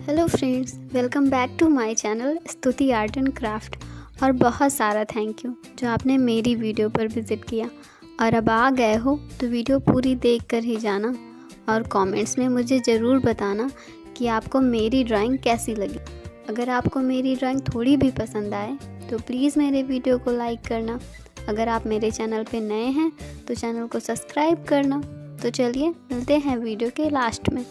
Hello friends, welcome back to my channel Stuti art and craft. और बहुत सारा thank you जो आपने मेरी वीडियो पर विज़िट किया। और अब आ गए हो तो वीडियो पूरी देख कर ही जाना और कमेंट्स में मुझे ज़रूर बताना कि आपको मेरी ड्राइंग कैसी लगी। अगर आपको मेरी ड्राइंग थोड़ी भी पसंद आए तो प्लीज़ मेरे वीडियो को लाइक करना। अगर आप मेरे चैनल पे नए हैं तो चैनल को सब्सक्राइब करना। तो चलिए मिलते हैं वीडियो के लास्ट में।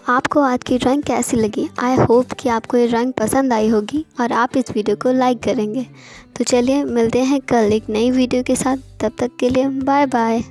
आपको आज की ड्राइंग कैसी लगी? आई होप कि आपको ये ड्राइंग पसंद आई होगी और आप इस वीडियो को लाइक करेंगे। तो चलिए मिलते हैं कल एक नई वीडियो के साथ। तब तक के लिए बाय बाय।